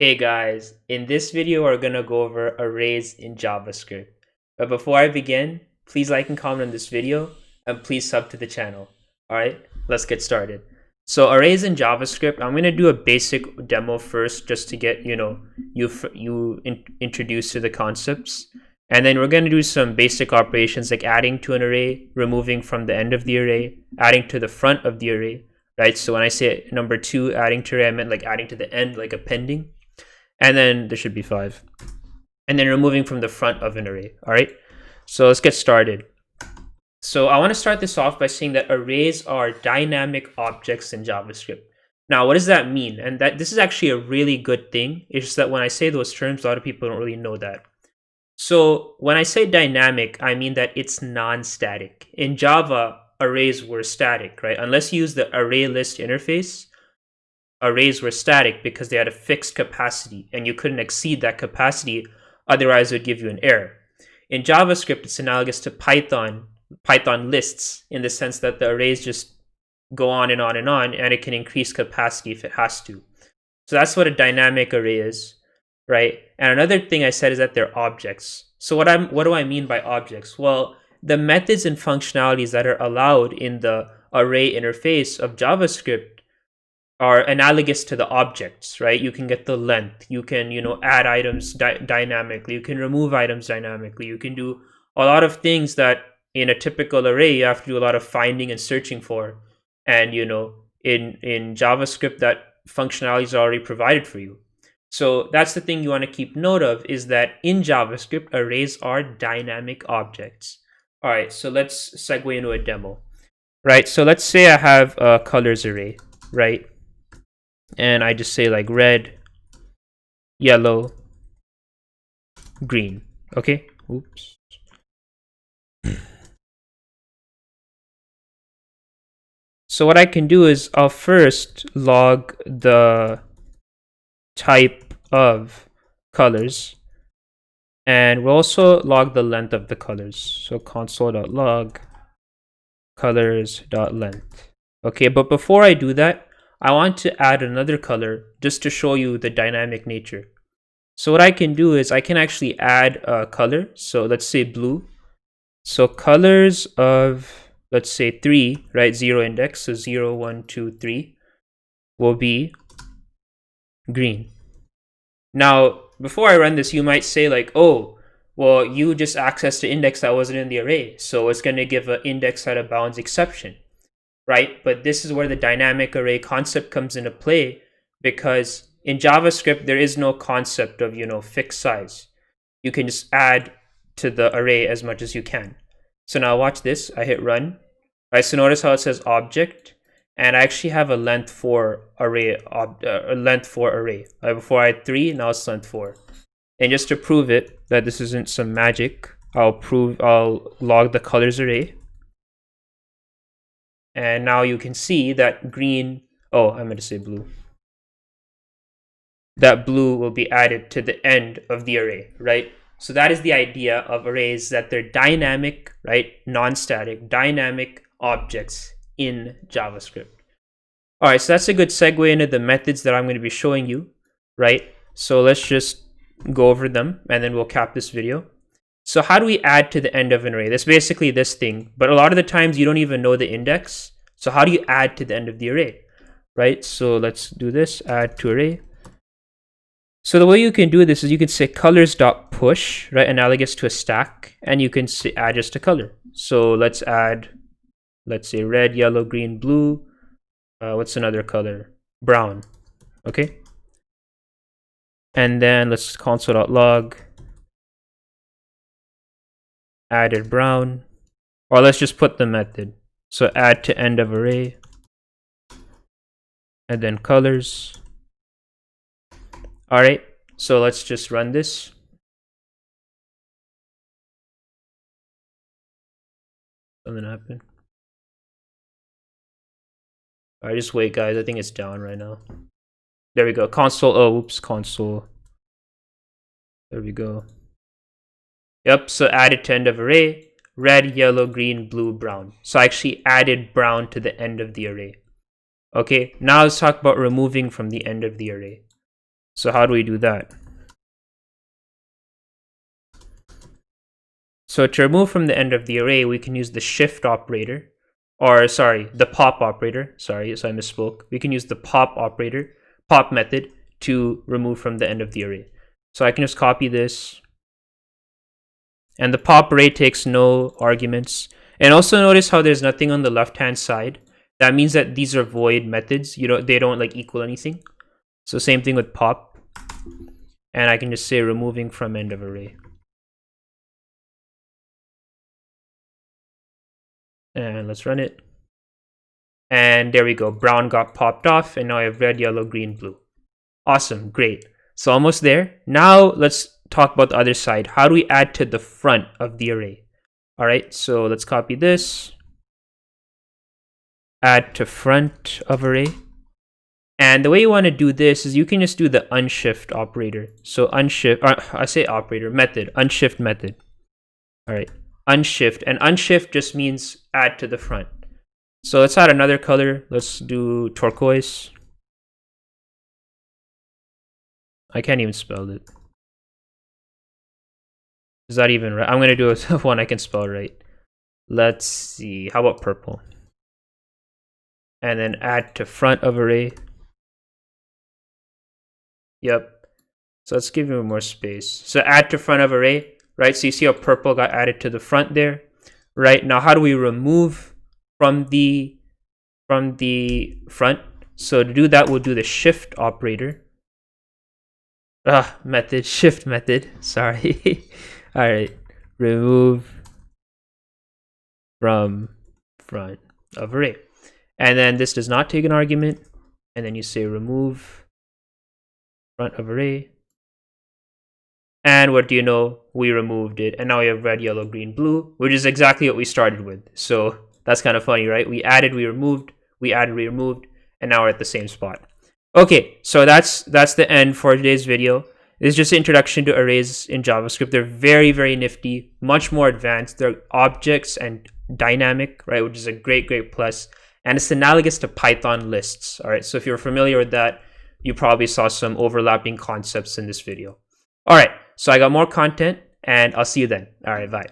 Hey guys, in this video we're gonna go over arrays in JavaScript. But before I begin, please like and comment on this video and please sub to the channel. Alright, let's get started. So arrays in JavaScript, I'm gonna do a basic demo first just to get you introduced to the concepts. And then we're gonna do some basic operations like adding to an array, removing from the end of the array, adding to the front of the array, right? So when I say number 2, adding to array, I meant like adding to the end, like appending. And then there should be 5. And then removing from the front of an array. All right, so let's get started. So I want to start this off by saying that arrays are dynamic objects in JavaScript. Now, what does that mean? And that this is actually a really good thing. It's just that when I say those terms, a lot of people don't really know that. So when I say dynamic, I mean that it's non-static. In Java, arrays were static, right? Unless you use the array list interface, arrays were static because they had a fixed capacity and you couldn't exceed that capacity, otherwise it would give you an error. In JavaScript, it's analogous to Python lists in the sense that the arrays just go on and on and on, and it can increase capacity if it has to. So that's what a dynamic array is, right? And another thing I said is that they're objects. So what do I mean by objects? Well, the methods and functionalities that are allowed in the array interface of JavaScript are analogous to the objects, right? You can get the length, you can, add items dynamically, you can remove items dynamically, you can do a lot of things that in a typical array you have to do a lot of finding and searching for. And in JavaScript, that functionality is already provided for you. So that's the thing you want to keep note of, is that in JavaScript, arrays are dynamic objects. All right, so let's segue into a demo, right? So let's say I have a colors array, right? And I just say like red, yellow, green. Okay, oops. So what I can do is I'll first log the type of colors, and we'll also log the length of the colors. So console.log colors.length. Okay, but before I do that, I want to add another color just to show you the dynamic nature. So what I can do is I can actually add a color. So let's say blue. So colors of, let's say 3, right? 0 index. So 0, 1, 2, 3 will be green. Now, before I run this, you might say like, oh, well, you just accessed the index that wasn't in the array. So it's going to give an index out of bounds exception. Right? But this is where the dynamic array concept comes into play, because in JavaScript, there is no concept of, fixed size. You can just add to the array as much as you can. So now watch this. I hit run. Right? So notice how it says object, and I actually have a length for array. Before I had 3, now it's length 4. And just to prove it that this isn't some magic, I'll log the colors array. And now you can see that green, oh, I meant to say blue. That blue will be added to the end of the array, right? So that is the idea of arrays, that they're dynamic, right? Non-static, dynamic objects in JavaScript. All right, so that's a good segue into the methods that I'm going to be showing you, right? So let's just go over them and then we'll cap this video. So how do we add to the end of an array? That's basically this thing, but a lot of the times you don't even know the index. So how do you add to the end of the array, right? So let's do this, add to array. So the way you can do this is you can say colors.push, right? Analogous to a stack, and you can say add just a color. So let's add, let's say red, yellow, green, blue. What's another color? Brown, okay? And then let's console.log added brown, or let's just put the method. So add to end of array, and then colors. All right, so let's just run this. Something happened. All right, just wait, guys. I think it's down right now. There we go. Console. Oh, oops, console. There we go. Yep, so added to end of array, red, yellow, green, blue, brown. So I actually added brown to the end of the array. Okay, now let's talk about removing from the end of the array. So how do we do that? So to remove from the end of the array, we can use the shift operator, or sorry, the pop operator. Sorry, so I misspoke. We can use the pop operator, pop method, to remove from the end of the array. So I can just copy this. And the pop array takes no arguments. And also notice how there's nothing on the left-hand side. That means that these are void methods. They don't like equal anything. So same thing with pop. And I can just say removing from end of array. And let's run it. And there we go. Brown got popped off, and now I have red, yellow, green, blue. Awesome, great. So almost there. Now let's talk about the other side. How do we add to the front of the array? All right, so let's copy this. Add to front of array. And the way you want to do this is you can just do the unshift operator. So unshift, I say operator, method, unshift method. All right, unshift. And unshift just means add to the front. So let's add another color. Let's do turquoise. I can't even spell it. Is that even right? I'm going to do one I can spell right. Let's see. How about purple? And then add to front of array. Yep. So let's give him more space. So add to front of array, right? So you see how purple got added to the front there, right? Now, how do we remove from the front? So to do that, we'll do the shift operator. Method, shift method. Sorry. All right. Remove from front of array. And then this does not take an argument. And then you say remove front of array. And what do you know? We removed it. And now we have red, yellow, green, blue, which is exactly what we started with. So that's kind of funny, right? We added, we removed, we added, we removed, and now we're at the same spot. Okay, so that's the end for today's video. It's just an introduction to arrays in JavaScript. They're very, very nifty, much more advanced. They're objects and dynamic, right? Which is a great, great plus. And it's analogous to Python lists. All right, so if you're familiar with that, you probably saw some overlapping concepts in this video. All right, so I got more content, and I'll see you then. All right, bye.